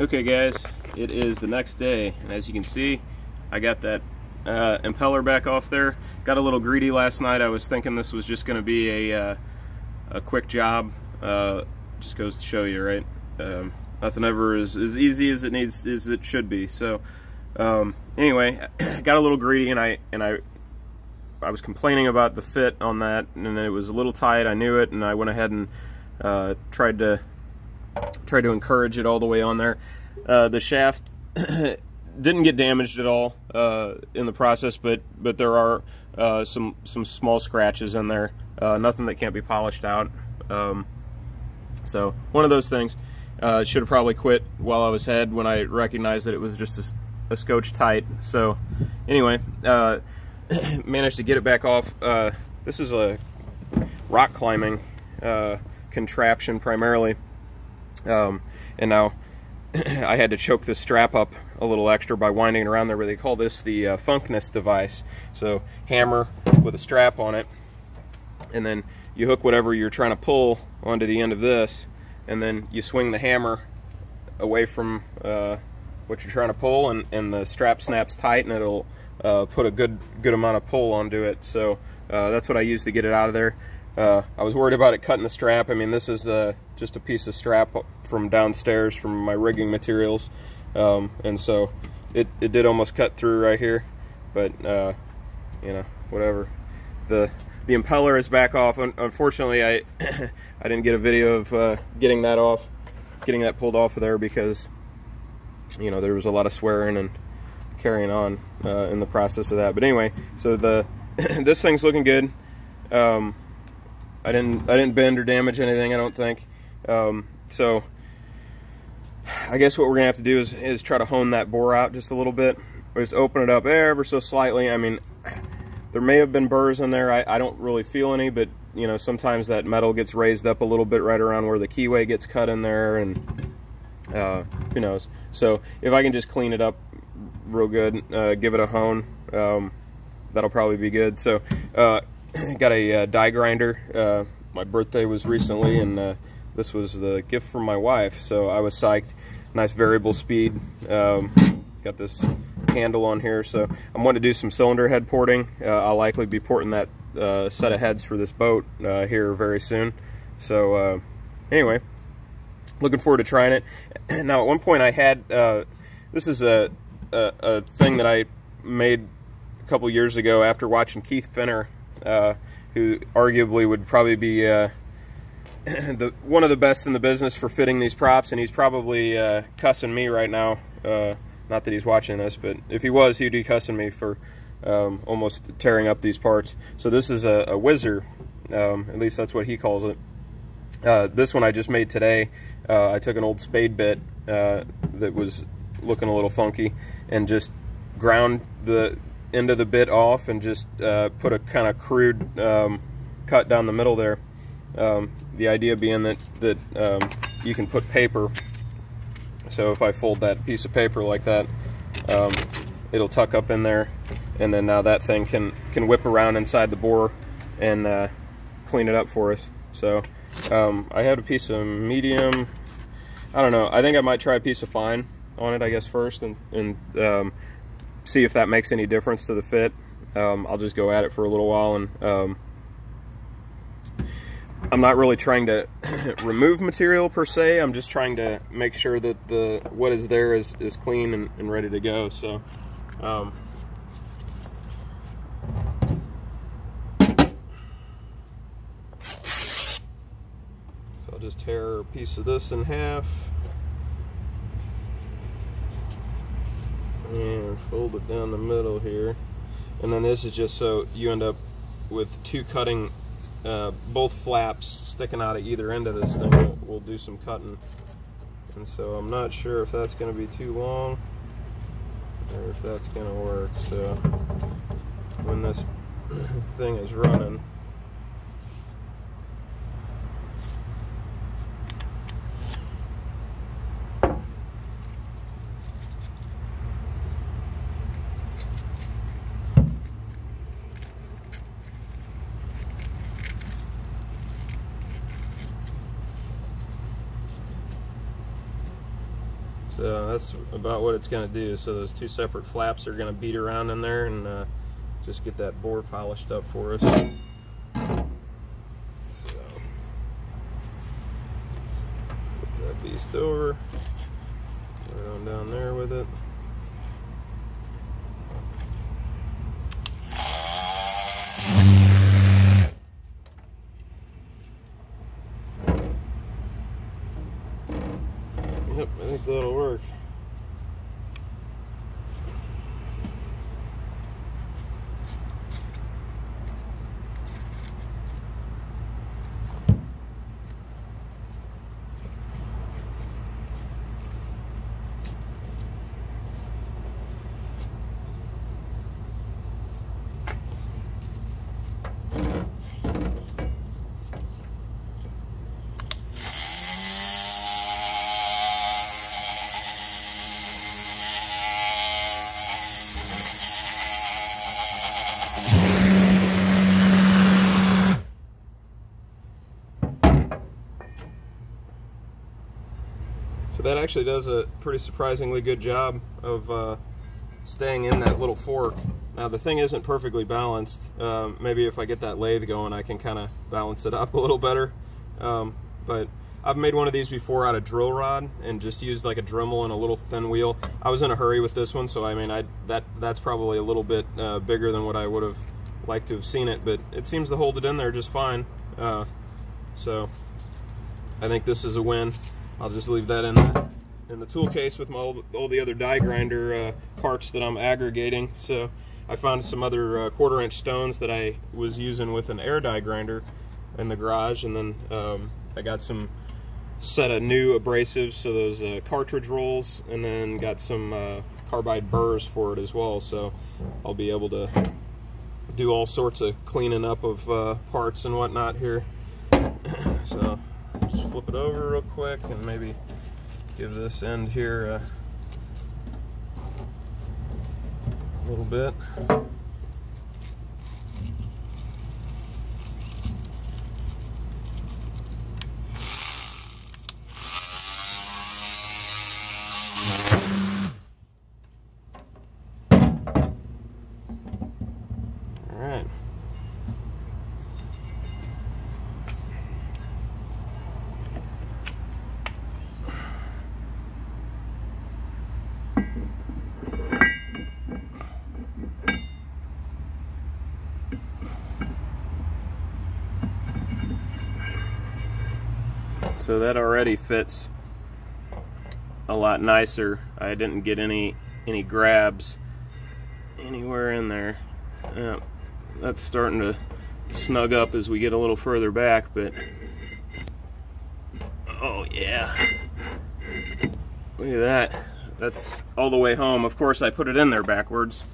Okay guys, it is the next day, and as you can see, I got that impeller back off there. Got a little greedy last night. I was thinking this was just going to be a quick job. Just goes to show you, right? Nothing ever is as easy as it should be. So anyway, got a little greedy, and I was complaining about the fit on that, and it was a little tight. I knew it, and I went ahead and tried to encourage it all the way on there. The shaft didn't get damaged at all in the process, but there are some small scratches in there. Nothing that can't be polished out. So one of those things. Should have probably quit while I was ahead when I recognized that it was just a scotch tight. So anyway, managed to get it back off. This is a rock climbing contraption primarily. And now I had to choke this strap up a little extra by winding it around there, but they call this the funkness device. So hammer with a strap on it, and then you hook whatever you're trying to pull onto the end of this, and then you swing the hammer away from what you're trying to pull, and the strap snaps tight, and it'll put a good amount of pull onto it. So that's what I used to get it out of there. I was worried about it cutting the strap. I mean, this is just a piece of strap from downstairs from my rigging materials, and so it did almost cut through right here, but you know, whatever. The impeller is back off. Unfortunately, I didn't get a video of getting that pulled off of there, because you know, there was a lot of swearing and carrying on in the process of that. But anyway, so this thing's looking good. I didn't bend or damage anything, I don't think. So I guess what we're gonna have to do is try to hone that bore out just a little bit, or just open it up ever so slightly. I mean, there may have been burrs in there. I don't really feel any, but you know, sometimes that metal gets raised up a little bit right around where the keyway gets cut in there, and who knows. So if I can just clean it up real good, give it a hone, that'll probably be good. So got a die grinder. My birthday was recently, and this was the gift from my wife, so I was psyched. Nice variable speed. Got this handle on here, so I'm going to do some cylinder head porting. I'll likely be porting that set of heads for this boat here very soon. So anyway, looking forward to trying it. Now, at one point I had this is a thing that I made a couple years ago after watching Keith Finner, who arguably would probably be one of the best in the business for fitting these props, and he's probably cussing me right now. Not that he's watching this, but if he was, he'd be cussing me for almost tearing up these parts. So this is a whizzer, at least that's what he calls it. This one I just made today. I took an old spade bit that was looking a little funky, and just ground the end of the bit off, and just put a kind of crude cut down the middle there. The idea being that you can put paper. So if I fold that piece of paper like that, it'll tuck up in there, and then now that thing can whip around inside the bore and clean it up for us. So I had a piece of medium. I don't know. I think I might try a piece of fine on it, I guess, first, and see if that makes any difference to the fit. I'll just go at it for a little while, and I'm not really trying to remove material per se. I'm just trying to make sure that what is there is clean and ready to go. So so I'll just tear a piece of this in half and fold it down the middle here, and then this is just so you end up with two cutting, both flaps sticking out of either end of this thing. We'll do some cutting, and so I'm not sure if that's going to be too long or if that's going to work. So when this thing is running, So that's about what it's going to do. So those two separate flaps are going to beat around in there and just get that bore polished up for us. So put that beast over, put it on down there with it. Yep, I think that'll work. So that actually does a pretty surprisingly good job of staying in that little fork. Now the thing isn't perfectly balanced. Maybe if I get that lathe going I can kind of balance it up a little better. But I've made one of these before out of drill rod and just used like a Dremel and a little thin wheel. I was in a hurry with this one, so I mean that's probably a little bit bigger than what I would have liked to have seen it, but it seems to hold it in there just fine. So I think this is a win. I'll just leave that in the tool case with all the other die grinder parts that I'm aggregating. So I found some other 1/4-inch stones that I was using with an air die grinder in the garage, and then I got some set of new abrasives, so those cartridge rolls, and then got some carbide burrs for it as well. So I'll be able to do all sorts of cleaning up of parts and whatnot here. So just flip it over real quick and maybe give this end here a little bit. All right. So that already fits a lot nicer. I didn't get any grabs anywhere in there. That's starting to snug up as we get a little further back, but oh yeah, look at that. That's all the way home. Of course I put it in there backwards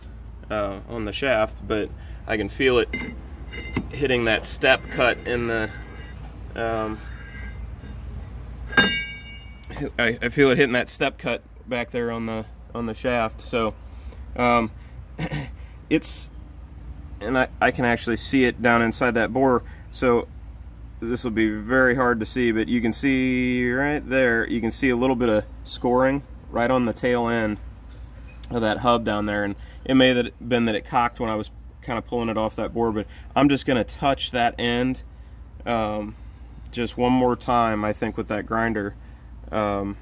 on the shaft, but I can feel it hitting that step cut in the I feel it hitting that step cut back there on the shaft. So it's, and I can actually see it down inside that bore. So this will be very hard to see, but you can see right there, you can see a little bit of scoring right on the tail end of that hub down there, and it may have been that it cocked when I was kind of pulling it off that bore, but I'm just going to touch that end just one more time, I think, with that grinder and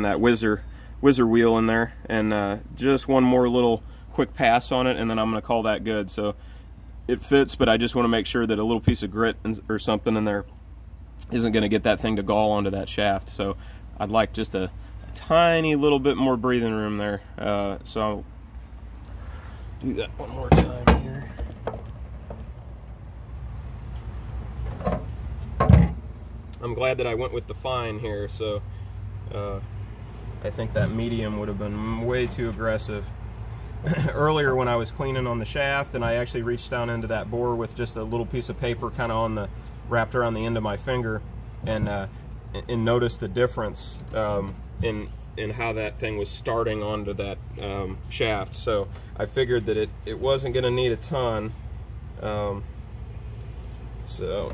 that whizzer wheel in there, and just one more little quick pass on it, and then I'm going to call that good. So it fits, but I just want to make sure that a little piece of grit or something in there isn't going to get that thing to gall onto that shaft. So I'd like just a tiny little bit more breathing room there. So I'll do that one more time here. I'm glad that I went with the fine here, so I think that medium would have been way too aggressive. Earlier when I was cleaning on the shaft, and I actually reached down into that bore with just a little piece of paper kind of wrapped around the end of my finger, and noticed the difference in how that thing was starting onto that shaft. So I figured that it wasn't going to need a ton. So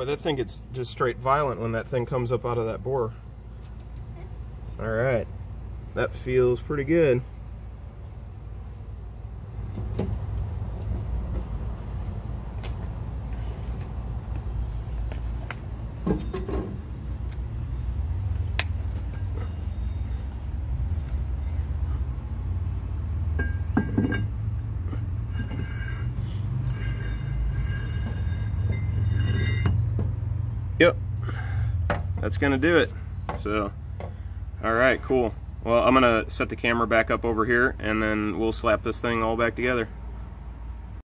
Boy, that thing gets just straight violent when that thing comes up out of that bore. All right, that feels pretty good. Yep, that's gonna do it. So, all right, cool. Well, I'm gonna set the camera back up over here and then we'll slap this thing all back together.